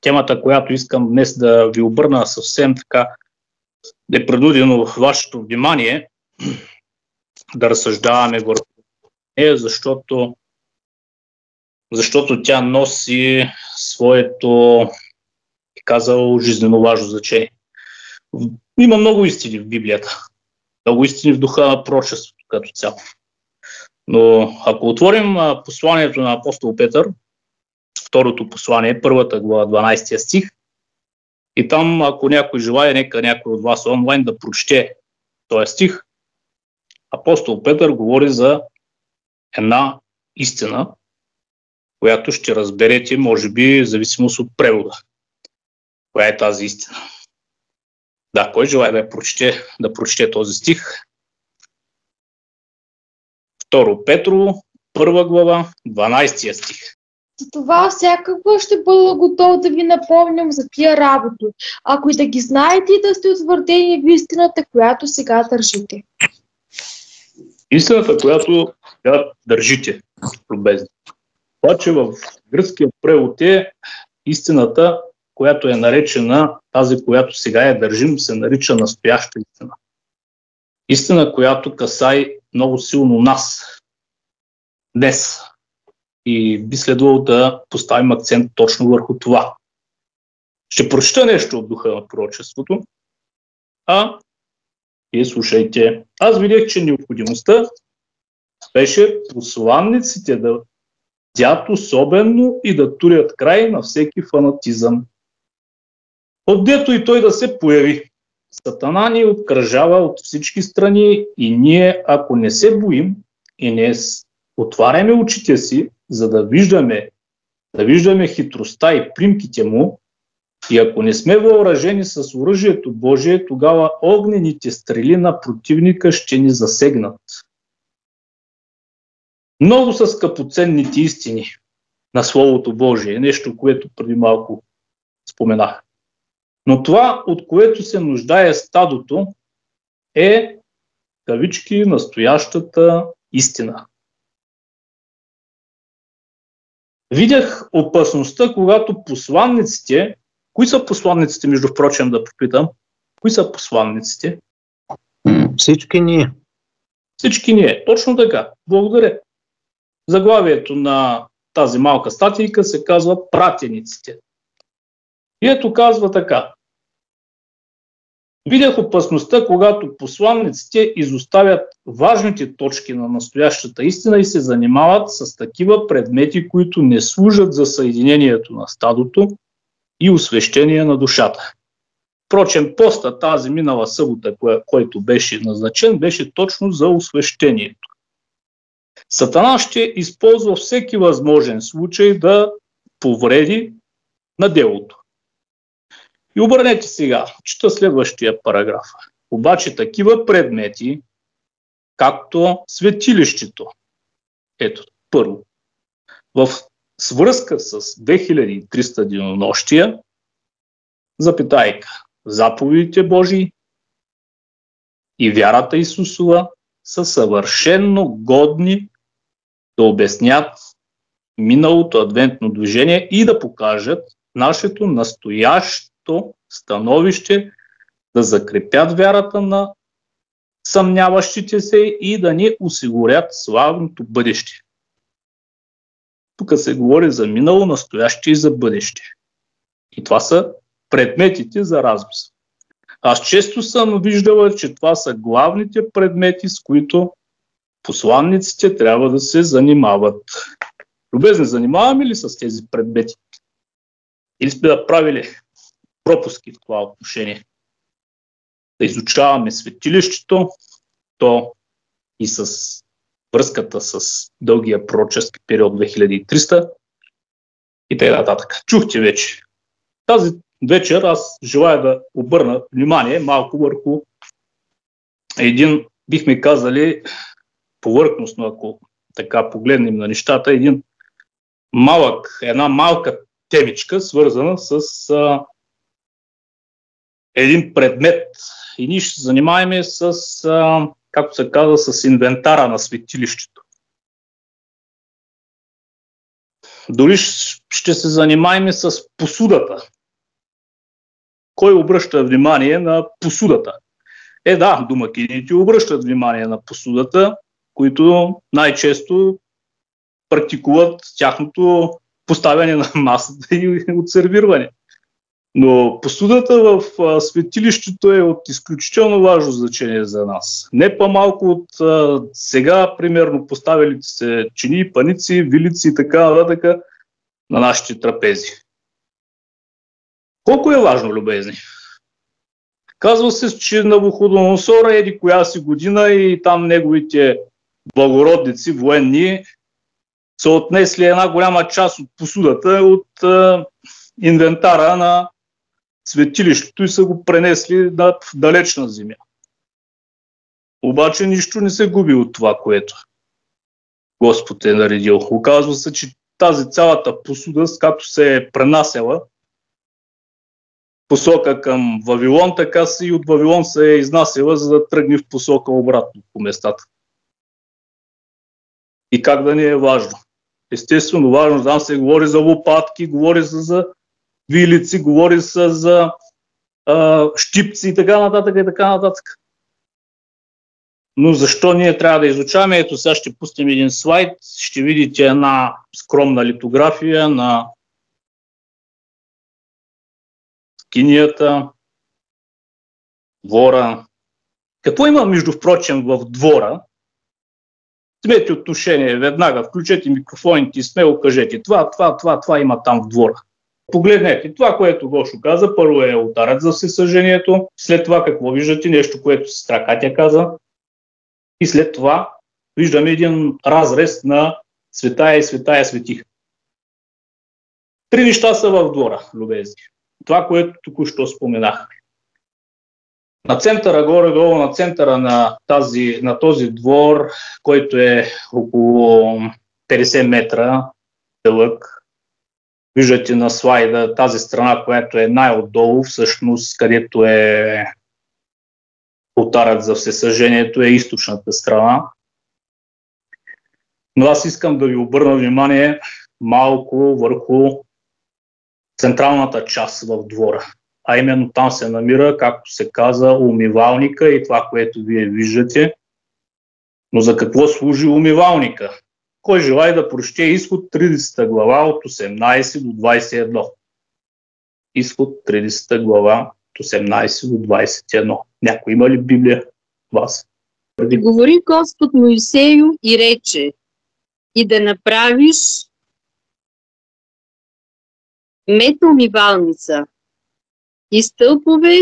темата, която искам днес да ви обърна съвсем така непредудено вашето внимание, да разсъждаваме върху нея, защото тя носи своето, казал, жизнено важно значение. Има много истини в Библията, много истини в духа на пророчеството като цяло. Но ако отворим посланието на апостол Петър, второто послание, първата глава, 12 стих, и там, ако някой желая, нека някой от вас онлайн да прочете този стих, апостол Петър говори за една истина, която ще разберете, може би, в зависимост от превода. Коя е тази истина? Да, кой желая да прочете този стих? 2 Петрово, 1 глава, 12 стих. Затова всякакво ще бъда готов да ви напомням за тия работи, ако и да ги знаете и да сте утвърдени в истината, която сега държите. Истината, която сега държите, любезни. Обаче в гръцкия превод е истината, която е наречена, тази, която сега я държим, се нарича настояща истина. Истина, която касае много силно нас днес. И би следвало да поставим акцент точно върху това. Ще прочета нещо от духа на пророчеството, и слушайте. Аз видях, че необходимостта беше посланниците да бдят особено и да турят край на всеки фанатизъм. Отдето и той да се появи. Сатана ни обкръжава от всички страни и ние, ако не се боим и не отваряме очите си, за да виждаме хитростта и примките му, и ако не сме въоръжени с оръжието Божие, тогава огнените стрели на противника ще ни засегнат. Много са скъпоценните истини на Словото Божие, нещо, което преди малко споменах. Но това, от което се нуждае стадото, е, кавички, настоящата истина. Видях опасността, когато посланниците, кои са посланниците, между прочим, да попитам, кои са посланниците? Всички ние. Всички ние, точно така. Благодаря. Заглавието на тази малка статийка се казва пратениците. И ето казва така. Видях опасността, когато посланниците изоставят важните точки на настоящата истина и се занимават с такива предмети, които не служат за съединението на стадото и освещение на душата. Впрочем, поста тази минала събота, който беше назначен, беше точно за освещението. Сатана ще използва всеки възможен случай да повреди на делото. И обърнете сега, чета следващия параграф. Обаче такива предмети, както светилището, ето, първо, в свръзка с 2300 денонощия, запитайка, заповедите Божии и вярата Исусова са съвършенно годни да обяснят миналото адвентно движение и да покажат нашето настоящо становище, да закрепят вярата на съмняващите се и да ни осигурят славното бъдеще. Тук се говори за минало, настояще и за бъдеще. И това са предметите за размисъл. Аз често съм виждала, че това са главните предмети, с които посланниците трябва да се занимават. Любезни, занимаваме ли с тези предмети? Или сме да правили пропуски в това отношение? Да изучаваме светилището, то и с връзката с дългия пророчески период 2300 и т.н. Чухте вече. Тази вечер аз желая да обърна внимание малко върху един, бихме казали, повърхностно, ако така погледнем на нещата, една малка темичка, свързана с един предмет. И ние ще се занимаваме с, както се казва, с инвентара на светилището. Дори ще се занимаем с посудата. Кой обръща внимание на посудата? Да, домакините обръщат внимание на посудата, които най-често практикуват тяхното поставяне на масата и отсервирване. Но посудата в светилището е от изключително важно значение за нас. Не по-малко от сега, примерно, поставилите се чини, паници, вилици и така нататък на нашите трапези. Колко е важно, любезни? Казва се, че Навуходоносор еди коя си година и там неговите благородници, военни, са отнесли една голяма част от посудата от инвентара на светилището и са го пренесли в далечна земя. Обаче нищо не се губи от това, което Господ е наредил. Оказва се, че тази цялата посуда, като се е пренасяла посока към Вавилон, така си и от Вавилон се е изнасяла, за да тръгне в посока обратно по местата. И как да ни е важно? Естествено, важно, там се говори за лопатки, говори се за вилици, говори се за щипци и така нататък и така нататък. Но защо ние трябва да изучаваме? Ето сега ще пустим един слайд, ще видите една скромна литография на скинията, двора. Какво има, между впрочем, в двора? Вземете отношение веднага, включете микрофоните и смело кажете това има там в двора. Погледнете, това, което Гошо каза, първо е олтарът за всесъждението, след това какво виждате, нещо, което сестра Катя каза, и след това виждаме един разрез на светая и светая светих. Три неща са в двора, любезни. Това, което току-що споменах. На центъра, горе-долу на центъра на този двор, който е около 50 метра дълъг, виждате на слайда тази страна, която е най-отдолу, всъщност, където е олтарът за всесъждението, е източната страна. Но аз искам да ви обърна внимание малко върху централната част в двора. А именно там се намира, както се каза, умивалника и това, което вие виждате. Но за какво служи умивалника? Кой желае да прочете Изход 30 глава от 18 до 21? Изход 30 глава от 18 до 21. Някой има ли Библия? Вас? Говори Господ Моисею и рече: и да направиш метна умивалница и стълбове,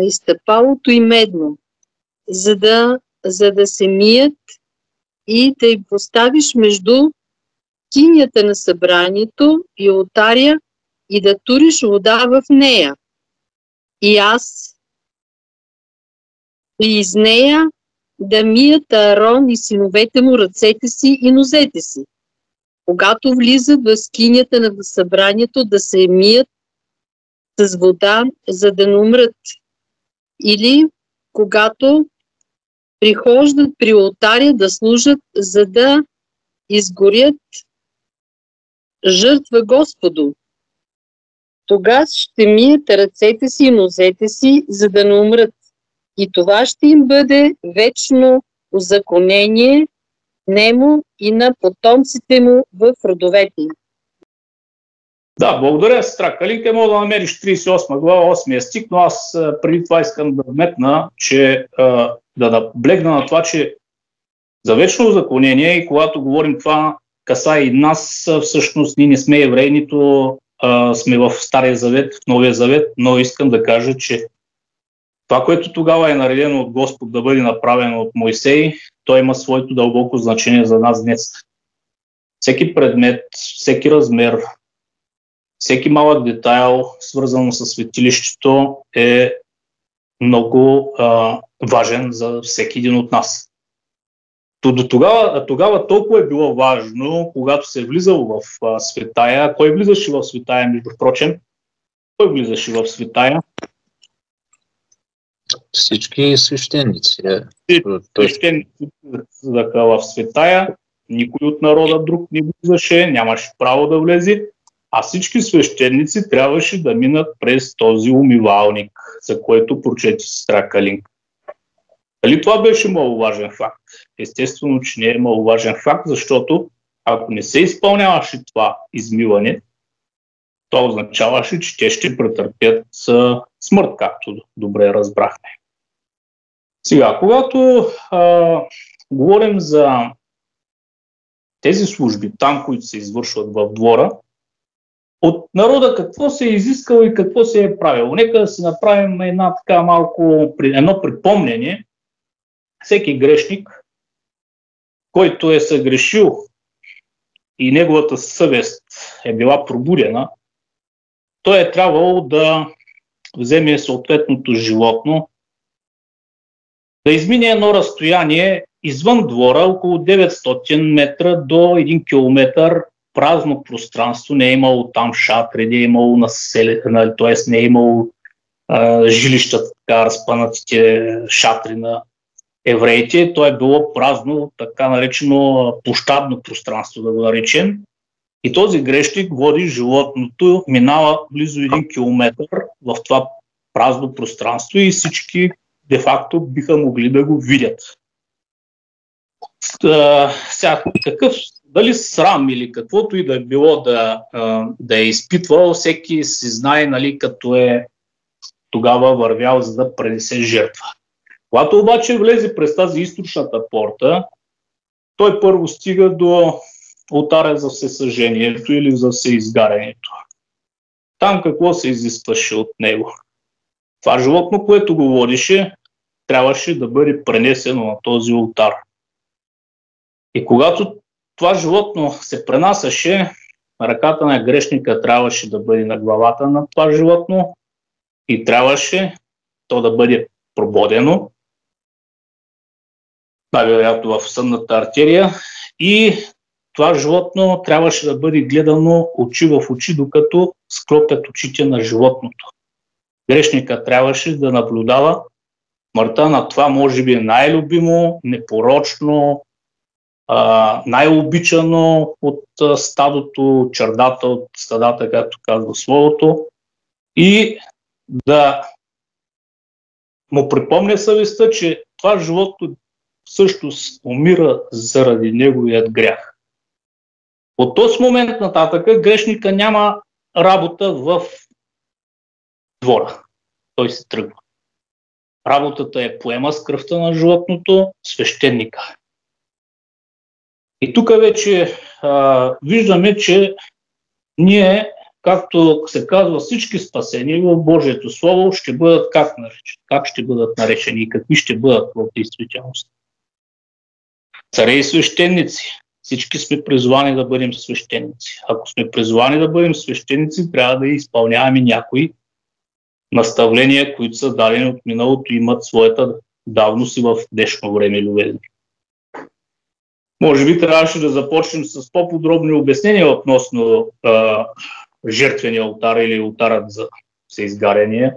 и стъпалото и медно, за да се мият, и да им поставиш между скинията на събранието и олтаря и да туриш вода в нея. И аз и из нея да мият Аарон и синовете му ръцете си и нозете си. Когато влизат в скинята на събранието, да се мият с вода, за да не умрат. Или когато прихождат при олтаря да служат, за да изгорят жертва Господу. Тогава ще мият ръцете си и нозете си, за да не умрат. И това ще им бъде вечно узаконение нему и на потомците му в родовете им. Да, благодаря, сестра Калинка. Мога да намериш 38 глава, 8 стих, но аз преди това искам да вметна, че да наблегна на това, че за вечно узаконение, и когато говорим това, касае и нас, всъщност ние не сме евреи, нито сме в Стария завет, в Новия завет, но искам да кажа, че това, което тогава е наредено от Господ да бъде направено от Моисей, то има своето дълбоко значение за нас днес. Всеки предмет, всеки размер, всеки малък детайл, свързан с светилището, е много важен за всеки един от нас. Тогава толкова е било важно, когато се е влизало в светая. Кой влизаше в светая, между прочим? Кой влизаше в светая? Всички свещеници. Свещеници влизаха в светая никой от народа друг не влизаше, нямаше право да влезе, а всички свещеници трябваше да минат през този умивалник, за който прочети сестра Калинка. Дали това беше маловажен факт? Естествено, че не е маловажен факт, защото ако не се изпълняваше това измиване, това означаваше, че те ще претърпят смърт, както добре разбрахме. Сега, когато говорим за тези служби, там, които се извършват в двора, от народа какво се е изискало и какво се е правило. Нека да си направим едно припомнение. Всеки грешник, който е съгрешил и неговата съвест е била пробудена, той е трябвало да вземе съответното животно, да измине едно разстояние извън двора, около 900 метра до 1 километър празно пространство, не е имало там шатри, не е имало население, т.е. не е имало жилища, така разпънатите шатри на евреите, то е било празно, така наречено площадно пространство, да го наречем. И този грешник води животното, минава близо 1 километър в това празно пространство и всички де-факто биха могли да го видят. Дали срам или каквото и да е било да е изпитвал, всеки си знае, нали, като е тогава вървял, за да пренесе жертва. Когато обаче влезе през тази източната порта, той първо стига до олтаря за всесъжението или за всеизгарянето. Там какво се изискваше от него? Това животно, което го водише, трябваше да бъде пренесено на този олтар. И когато това животно се пренасяше, ръката на грешника трябваше да бъде на главата на това животно и трябваше то да бъде прободено, най-вероятно в съдната артерия, и това животно трябваше да бъде гледано очи в очи, докато склопят очите на животното. Грешника трябваше да наблюдава смъртта на това, може би най-любимо, непорочно, най-обичано от стадото, чердата от стадата, както казва словото, и да му припомня съвестта, че това животно всъщност умира заради неговият грях. От този момент нататък грешника няма работа в двора. Той се тръгва. Работата е поема с кръвта на животното свещеника. И тук вече виждаме, че ние, както се казва, всички спасени в Божието Слово ще бъдат как ще бъдат наречени и какви ще бъдат в действителност. Царе и свещеници. Всички сме призвани да бъдем свещеници. Ако сме призвани да бъдем свещеници, трябва да изпълняваме някои наставления, които са дадени от миналото и имат своята давност и в днешно време, любезни. Може би трябваше да започнем с по-подробни обяснения относно жертвения олтар или олтарът за всеизгаряне,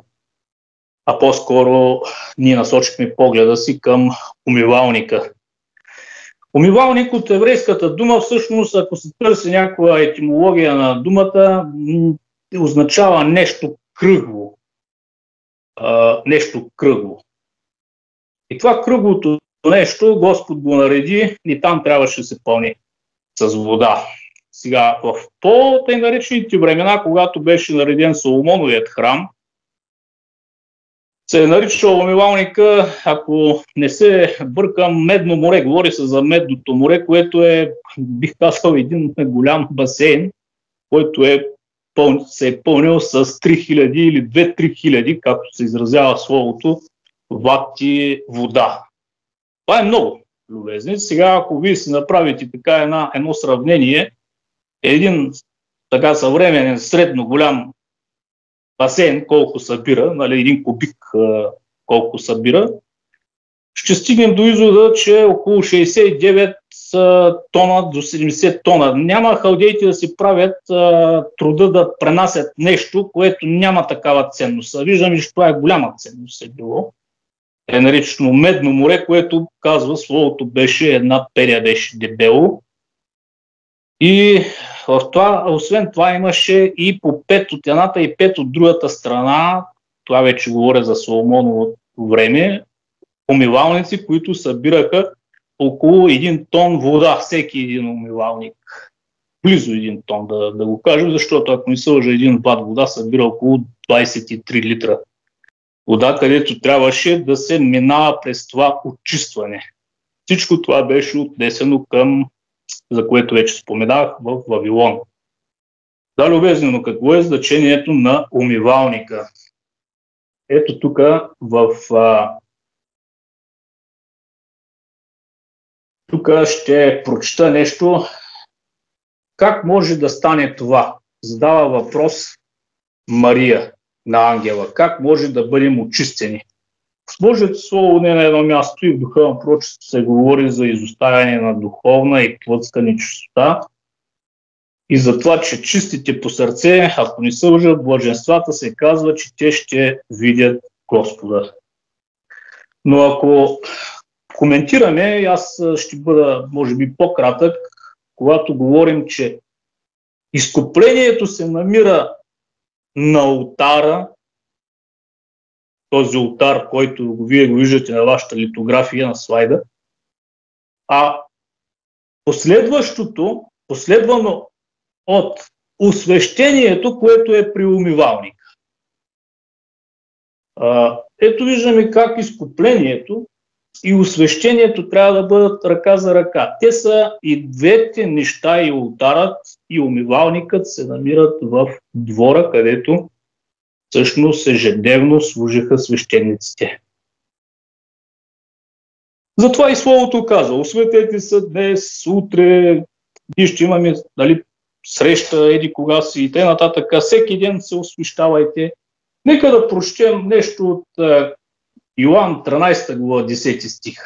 а по-скоро ние насочихме погледа си към умивалника. Умивалник от еврейската дума, всъщност, ако се търси някаква етимология на думата, означава нещо кръгло. Нещо кръгло. И това кръглото нещо Господ го нареди и там трябваше да се пълни с вода. Сега, в по-тъй наречените времена, когато беше нареден Соломоновият храм, се е наричал умивалника, ако не се бъркам, Медно море. Говори се за Медното море, което е, бих казал, един голям басейн, който се е пълнил с 3000 или 2-3 хиляди, както се изразява словото, вати вода. Това е много, любезни. Сега, ако вие си направите така едно сравнение, един така съвременен, средно голям басейн, колко събира, нали, един кубик колко събира, ще стигнем до извода, че около 69 тона до 70 тона. Няма халдеите да си правят труда да пренасят нещо, което няма такава ценност. Виждаме, че това е голяма ценност е било. Е наречено Медно море, което казва словото беше една перия, беше дебело И в това, освен това имаше и по 5 от едната и 5 от другата страна, това вече говоря за Соломоново време, умивалници, които събираха около 1 тон вода, всеки един умивалник. Близо 1 тон, да го кажем, защото ако не се лъжа, един ват вода събира около 23 литра вода, където трябваше да се минава през това очистване. Всичко това беше отнесено към, за което вече споменах, в Вавилон. Да, любезнено, какво е значението на умивалника? Ето тук тук ще прочита нещо. Как може да стане това? Задава въпрос Мария на ангела. Как може да бъдем очистени? В Божието Слово не на едно място и в духа на пророчеството се говори за изоставяне на духовна и плътска нечистота и за това, че чистите по сърце, ако не се лъжа, в блаженствата се казва, че те ще видят Господа. Но ако коментираме, аз ще бъда, може би, по-кратък, когато говорим, че изкуплението се намира на олтара, този олтар, който вие го виждате на вашата литография на слайда, а последвано от освещението, което е при умивалника. Ето виждаме как изкуплението и освещението трябва да бъдат ръка за ръка. Те са и двете неща, и олтарът, и умивалникът се намират в двора, където всъщност ежедневно служиха свещениците. Затова и Словото казва: осветете се днес, утре, ние ще имаме среща, еди кога си и т.н. Всеки ден се освещавайте. Нека да прочетем нещо от Йоан 13 глава 10 стих.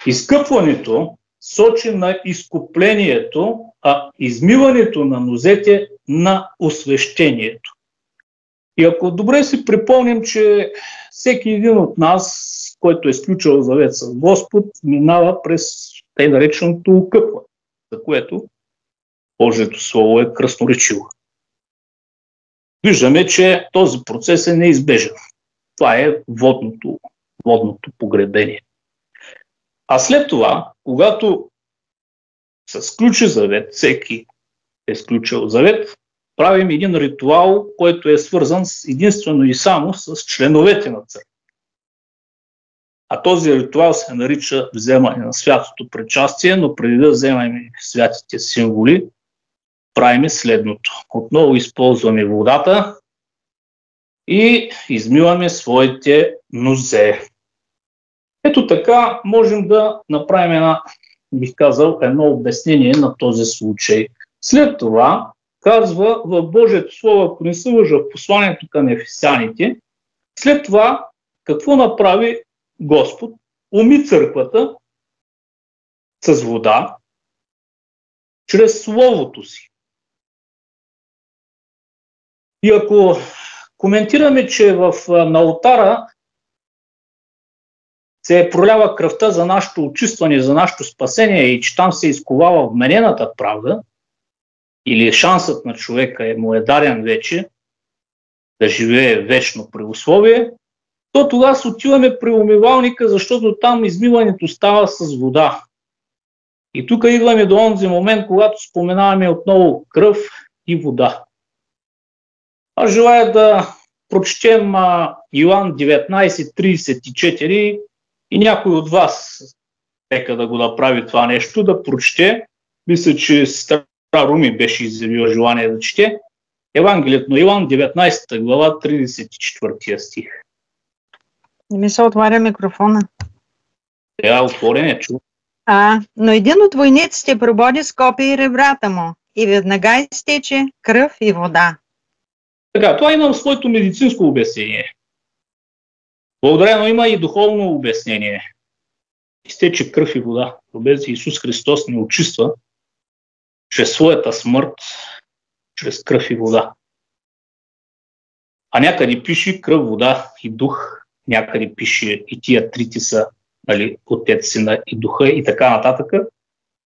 Изкъпването сочи на изкуплението, а измиването на нозете на освещението. И ако добре си припомним, че всеки един от нас, който е сключил завет с Господ, минава през тъй нареченото окъпване, за което Божието Слово е красноречиво. Виждаме, че този процес е неизбежен. Това е водното погребение. А след това, когато се сключи завет, всеки е сключил завет, правим един ритуал, който е свързан единствено и само с членовете на църква. А този ритуал се нарича вземане на святото причастие, но преди да вземаме святите символи, правим следното. Отново използваме водата и измиваме своите нозе. Ето така можем да направим едно обяснение на този случай. След това казва в Божието Слово, ако не се лъжа, в посланието към ефесяните, след това какво направи Господ? Уми църквата с вода чрез Словото си. И ако коментираме, че на олтара се пролява кръвта за нашето очистване, за нашето спасение и че там се изковава вменената правда, или шансът на човека му е даден вече да живее вечно при условие, то тогава отиваме при умивалника, защото там измиването става с вода. И тук идваме до онзи момент, когато споменаваме отново кръв и вода. Аз желая да прочетем Йоан 19:34 и някой от вас нека да го направи това нещо, да прочете. Мисля, че сестра Руми беше изявила желание да чете. Евангелието на Йоан, 19 глава, 34 стих. Не ми се отваря микрофона. Отворен е, чу. Но един от войниците прободи с копие ребрата му и веднага изтече кръв и вода. Така, това има своето медицинско обяснение. Благодарено има и духовно обяснение. Изтече кръв и вода. Без Исус Христос ни очиства чрез своята смърт, чрез кръв и вода. А някъде пише кръв, вода и дух. Някъде пише и тия трите са, Отец, Сина и Духа и така нататък.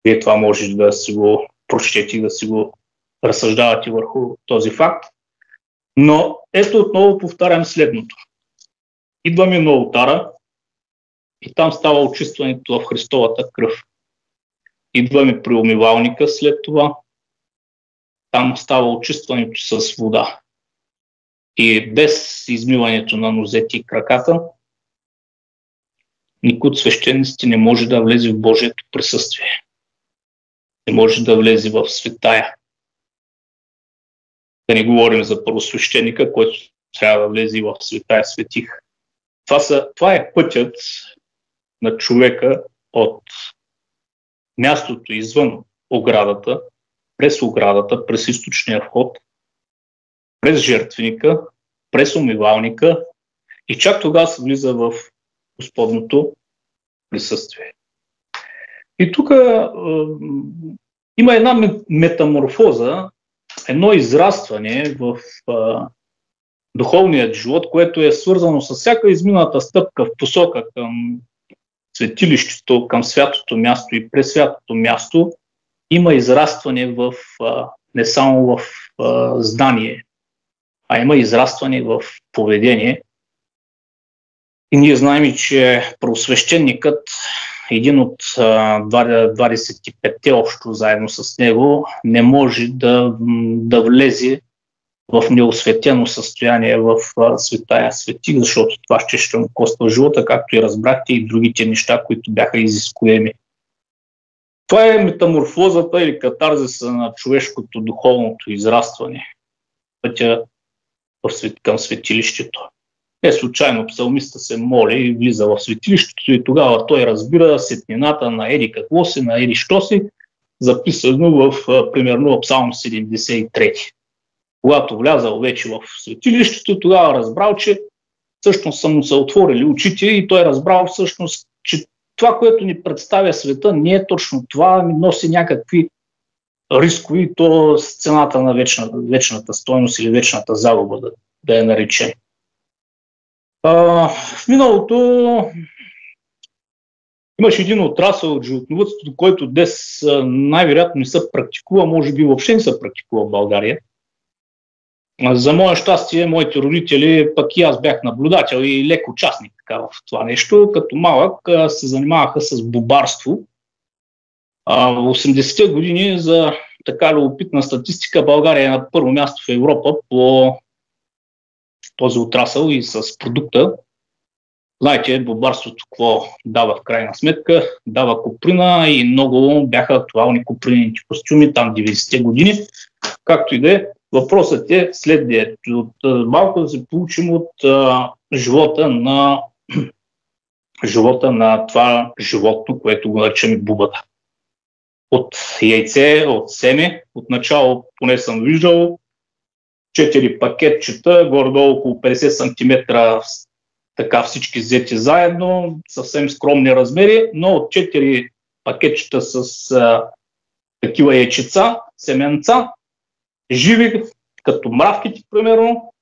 Вие това може да си го прочетете и да си го разсъждавате върху този факт. Но ето отново повтарям следното. Идваме на олтара и там става очистването в Христовата кръв. Идваме при умивалника след това. Там става очистването с вода. И без измиването на нозете и краката, никой от свещениците не може да влезе в Божието присъствие. Не може да влезе в светая. Да не говорим за първосвещеника, който трябва да влезе в светая светих. Това е пътят на човека от мястото извън оградата, през източния вход, през жертвеника, през умивалника и чак тогава се влиза в Господното присъствие. И тук има една метаморфоза, едно израстване в духовният живот, което е свързано с всяка измината стъпка в посока към светилището, към святото място и през святото място. Има израстване не само в знание, а има израстване в поведение. И ние знаем, че правосвещеникът, един от 25-те общо заедно с него, не може да влезе в неосветено състояние в светая светих, защото това ще му коства живота, както и разбрахте и другите неща, които бяха изискуеми. Това е метаморфозата или катарзиса на човешкото духовното израстване. Пътя към светилището. Не случайно псалмиста се моли и влиза в светилището и тогава той разбира сетнината на еди какво си, на еди що си, записано примерно в Псалм 73. Когато влязал вече в светилището, тогава разбрал, че всъщност са му се отворили очите и той разбрал всъщност, че това, което ни представя света, не е точно това, носи някакви рискови, то с цената на вечната стойност или вечната загуба, да я наречем. В миналото имаше един отрасъл от животновъдството, който днес най-вероятно не се практикува, може би въобще не се практикува в България. За мое щастие, моите родители, пък и аз бях наблюдател и лек участник в това нещо. Като малък се занимаваха с бубарство. В 80-те години за така любопитна статистика България е на първо място в Европа по този отрасъл и с продукта. Знаете, бубарството какво дава в крайна сметка? Дава коприна и много бяха актуални копринените костюми там 90-те години. Както и да е, въпросът е следният. Малко да се получим от живота на това животно, което го наричаме бубата. От яйце, от семе, от начало поне съм виждал 4 пакетчета, горе-долу около 50 см, така всички взети заедно, съвсем скромни размери, но от 4 пакетчета с такива яйчеца, семенца, живи, като мравките, примерно.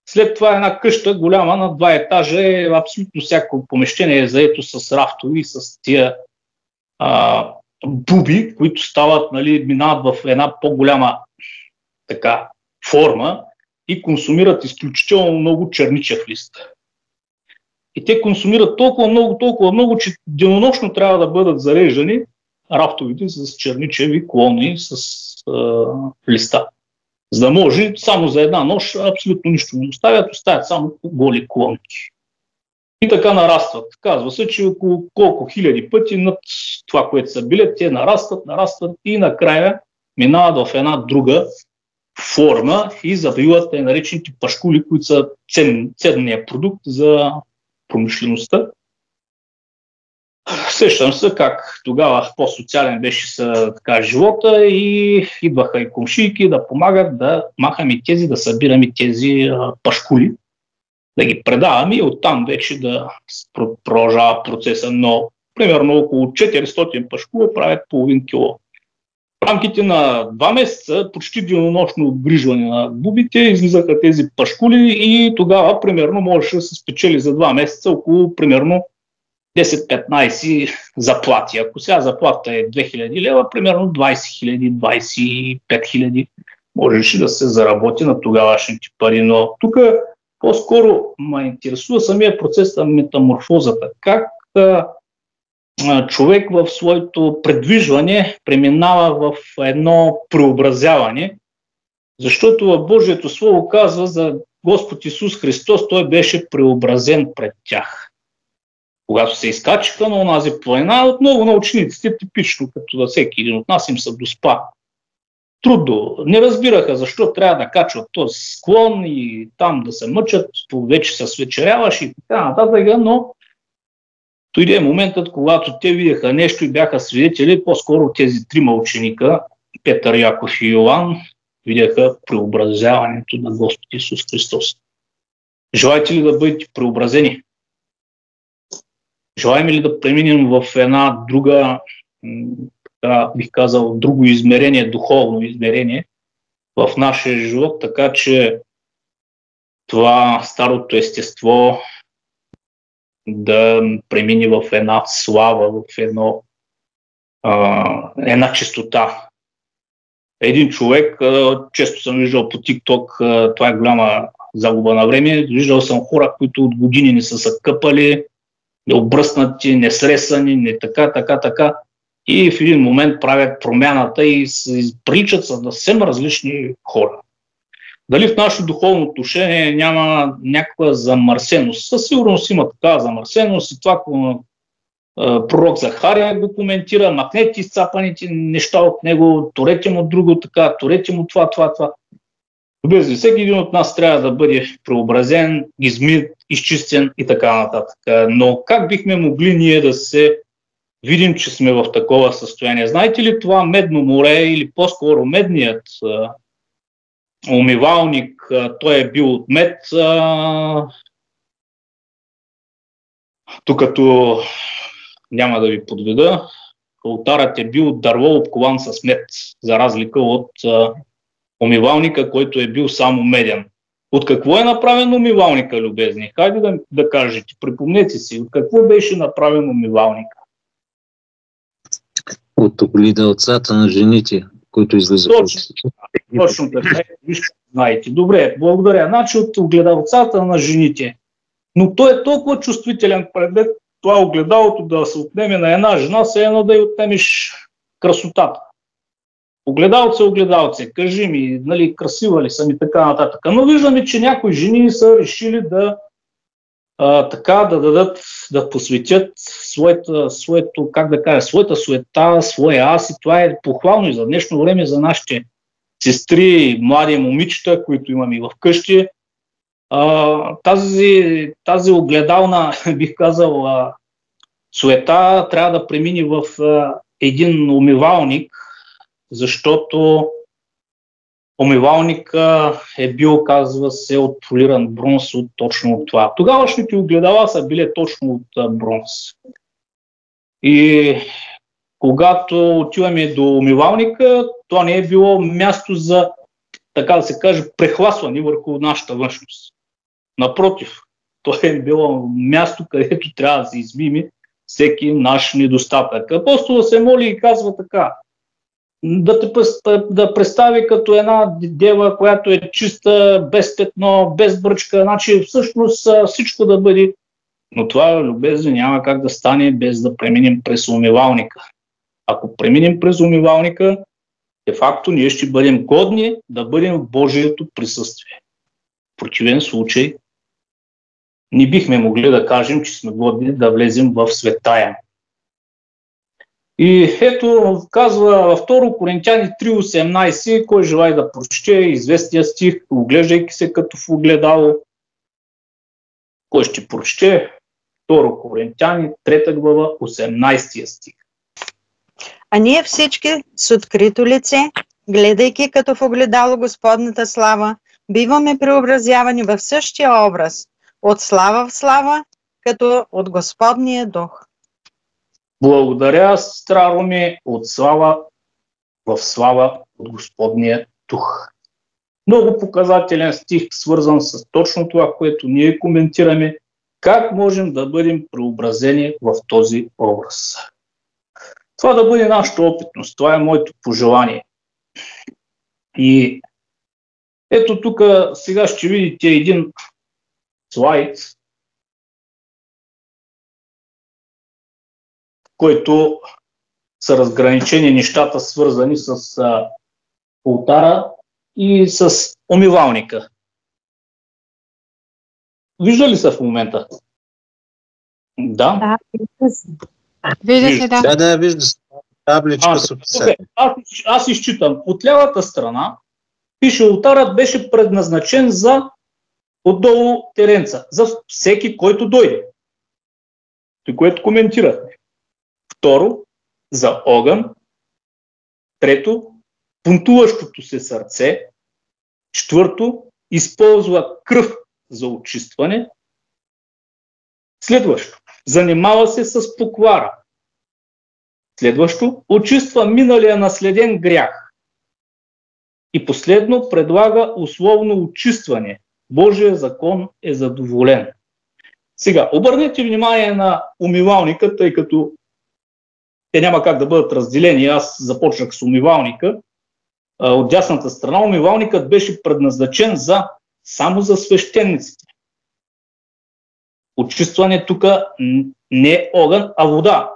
След това една къща голяма на 2 етажа, абсолютно всяко помещение е заето с рафтови и с тия буби, които стават, минават в една по-голяма така форма и консумират изключително много черничев лист. И те консумират толкова много, че денонощно трябва да бъдат зареждани рафтовите с черничеви клони с листа. За да може само за една нощ абсолютно нищо не оставят само голи клонки. И така нарастват. Казва се, че около колко хиляди пъти над това, което са били, те нарастват и накрая минават в една друга форма и забиват наречените пашкули, които са ценният продукт за промишлеността. Сещам се как тогава по-социален беше живота и идваха и комшийки да помагат да махаме тези, да събираме тези пашкули, да ги предаваме и оттам вече да продължава процеса. Но примерно около 400 пашкула правят половин кило. В рамките на 2 месеца, почти денонощно обгрижване на бубите, излизаха тези пашкули и тогава примерно можеше да се спечели за 2 месеца около примерно 10-15 заплати. Ако сега заплата е 2000 лева, примерно 20 000, 25 000 можеше да се заработи на тогавашните пари. Но тук по-скоро ме интересува самия процес на метаморфозата. Как човек в своето предвижване преминава в едно преобразяване, защото в Божието Слово казва за Господ Исус Христос, той беше преобразен пред тях. Когато се изкачиха на онази планина, отново на учениците, типично, като да всеки един от нас им се доспа. Трудно. Не разбираха защо трябва да качват този склон и там да се мъчат, вече се свечеряваш и така нататък, но дойде моментът, когато те видяха нещо и бяха свидетели, по-скоро тези трима ученика, Петър, Яков и Йоан, видяха преобразяването на Господ Исус Христос. Желаете ли да бъдете преобразени? Желаем ли да преминем в една друга, бих казал, друго измерение, духовно измерение в нашия живот, така че това старото естество да премине в една слава, в една чистота. Един човек, често съм виждал по TikTok, това е голяма загуба на време, виждал съм хора, които от години не са се къпали, обръснати, несресани, не така. И в един момент правят промяната и приличат са съвсем различни хора. Дали в нашето духовно отношение няма някаква замърсеност? Със сигурност има такава замърсеност и това пророк Захария го коментира, махнете изцапаните неща от него, турете му друго така, турете му това. Без всеки един от нас трябва да бъде преобразен, измит, изчистен и така нататък. Но как бихме могли ние да се видим, че сме в такова състояние? Знаете ли това медно море или по-скоро медният умивалник, той е бил от мед, като няма да ви подведа, олтарът е бил дърво обкован с мед, за разлика от умивалника, който е бил само меден. От какво е направен умивалника, любезни? Хайде да кажете, припомнете си, от какво беше направен умивалника? От огледалцата на жените, които излизат. Точно така, знаете. Добре, благодаря. Значи от огледалцата на жените. Но той е толкова чувствителен предмет, това огледалото да се отнеме на една жена, се едно да й отнемеш красотата. Огледалце, кажи ми, нали, красива ли съм и така нататък. Но виждаме, че някои жени са решили да дадат, да посветят своята суета, своя аз, и това е похвално и за днешно време за нашите сестри, млади момичета, които имаме и в къщи. Тази огледална, бих казал, суета трябва да премине в един умивалник, защото умивалника е бил, казва се, от полиран бронз, точно от това. Тогавашните огледала са били точно от бронз. И когато отиваме до умивалника, това не е било място за, така да се каже, прехласване върху нашата външност. Напротив, то е било място, където трябва да се измиме всеки наш недостатък. Апостола се моли и казва така: да представи като една дева, която е чиста, без петно, без бръчка, значи всъщност всичко да бъде. Но това, любезни, няма как да стане без да преминем през умивалника. Ако преминем през умивалника, де факто ние ще бъдем годни да бъдем в Божието присъствие. В противен случай не бихме могли да кажем, че сме годни да влезем в светая. И ето, казва във 2 Коринтяни 3.18, кой желае да прочете известния стих, оглеждайки се като в огледало. Кой ще прочете? 2 Коринтяни 3 глава 18 стих. А ние всички с открито лице, гледайки като в огледало Господната слава, биваме преобразявани в същия образ, от слава в слава, като от Господния дух. Благодаря, сестра Руми, от слава в слава от Господния дух. Много показателен стих, свързан с точно това, което ние коментираме. Как можем да бъдем преобразени в този образ? Това да бъде нашата опитност, това е моето пожелание. И ето тук сега ще видите един слайд, в който са разграничени нещата, свързани с олтара и с умивалника. Вижда ли се в момента? Да? Вижда се, да. Да, вижда се. Табличка с описание. Аз изчитам. От лявата страна пише: олтарът беше предназначен за отдолу теренца, за всеки, който дойде. И което коментирахме. Второ, за огън. Трето, бунтуващото се сърце. Четвърто, използва кръв за очистване. Следващо, занимава се с поквара. Следващо, очиства миналия наследен грях. И последно, предлага условно очистване. Божия закон е задоволен. Сега, обърнете внимание на умивалника, тъй като те няма как да бъдат разделени. Аз започнах с умивалника. От дясната страна умивалникът беше предназначен само за свещениците. Очистване тук не е огън, а вода.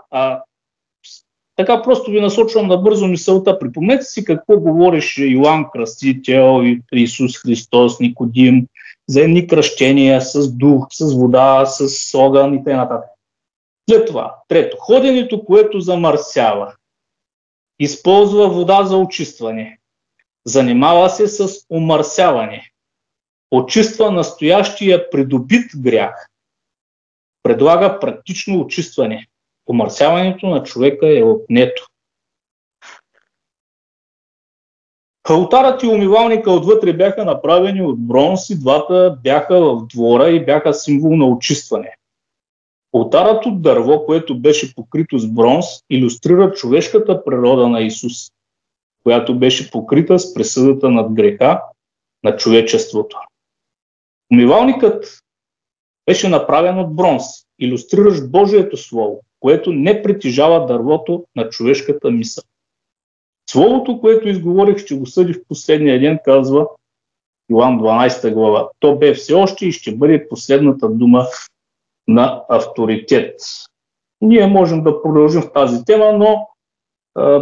Така просто ви насочвам набързо мисълта. Припомнете си какво говореше Йоан Кръстител, Исус Христос, Никодим, за едни кръщения с дух, с вода, с огън и т.н. След това, трето, ходенето, което замърсява, използва вода за очистване, занимава се с омърсяване, очиства настоящия придобит грях, предлага практично очистване. Омърсяването на човека е отнето. Олтарът и умивалника отвътре бяха направени от бронз и двата бяха в двора и бяха символ на очистване. Олтарът от дърво, което беше покрито с бронз, илюстрира човешката природа на Исус, която беше покрита с присъдата над греха на човечеството. Умивалникът беше направен от бронз, илюстриращ Божието Слово, което не притежава дървото на човешката мисъл. Словото, което изговорих, ще го съди в последния ден, казва Йоан 12 глава. То бе все още и ще бъде последната дума на авторитет. Ние можем да продължим в тази тема, но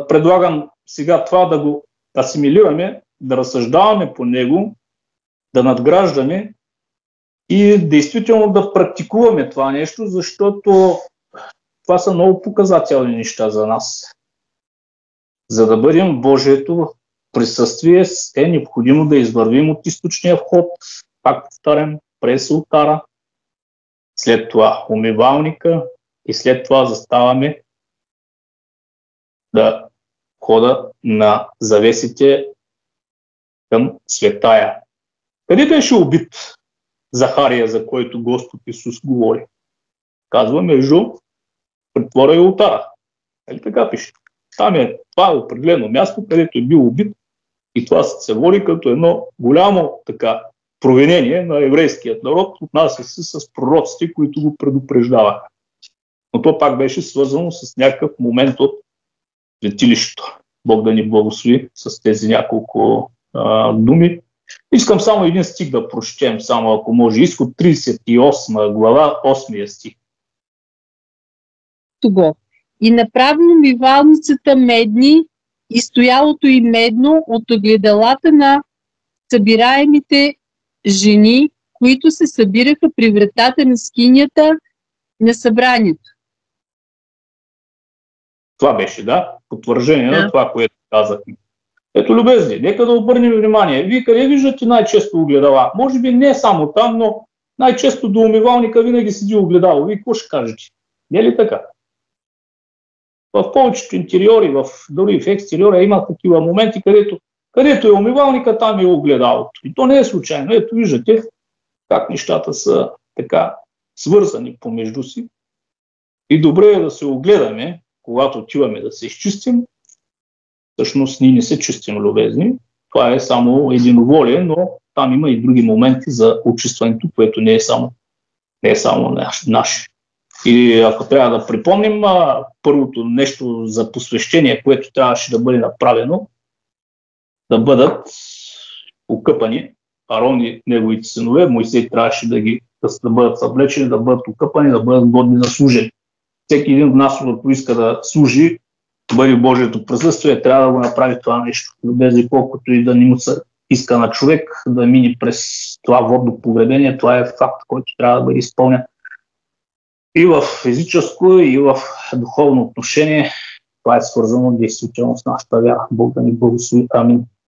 предлагам сега това да го асимилираме, да разсъждаваме по него, да надграждаме и действително да практикуваме това нещо, защото това са много показателни неща за нас. За да бъдем в Божието присъствие, е необходимо да извървим от източния вход, пак повтарям, през олтара, след това умивалника и след това заставаме да хода на завесите към светая. Къде беше убит Захария, за който Господ Исус говори? Казва между притвора и олтара. Нали така пише? Там това е определено място, където е бил убит, и това се води като едно голямо провинение на еврейският народ, отнася се с пророците, които го предупреждаваха. Но то пак беше свързано с някакъв момент от светилището. Бог да ни благослови с тези няколко думи. Искам само един стих да прочетем, само ако може. Изход 38 глава, 8 стих. Того. И направи умивалницата медни и стоялото и медно от огледалата на събираемите жени, които се събираха при вратата на скинята на събранието. Това беше, потвърждение на това, което казахме. Ето, любезни, нека да обърнем внимание. Вие къде виждате най-често огледала? Може би не само там, но най-често до умивалника винаги седи огледало. Вие какво ще кажете? Не е ли така? В повечето интериори, дори в екстериора има такива моменти, където е умивалника, там е огледалото. И то не е случайно. Ето виждате как нещата са така свързани помежду си. И добре е да се огледаме, когато отиваме да се изчистим. Всъщност ние не се чистим, любезни. Това е само единоволие, но там има и други моменти за очистването, което не е само не е само наше. И ако трябва да припомним, първото нещо за посвещение, което трябваше да бъде направено, да бъдат окъпани Арон и неговите синове. Моисей трябваше да бъдат съблечени, да бъдат окъпани, да бъдат годни на служение. Всеки един от нас, който иска да служи, бъде в Божието присъствие, трябва да го направи това нещо. Без колкото и да не му се иска на човек да мине през това водно поведение, това е факт, който трябва да бъде изпълнен. И в физическо, и в духовно отношение това е свързано действително с нашата вяра. Бог да ни благослови. Амин.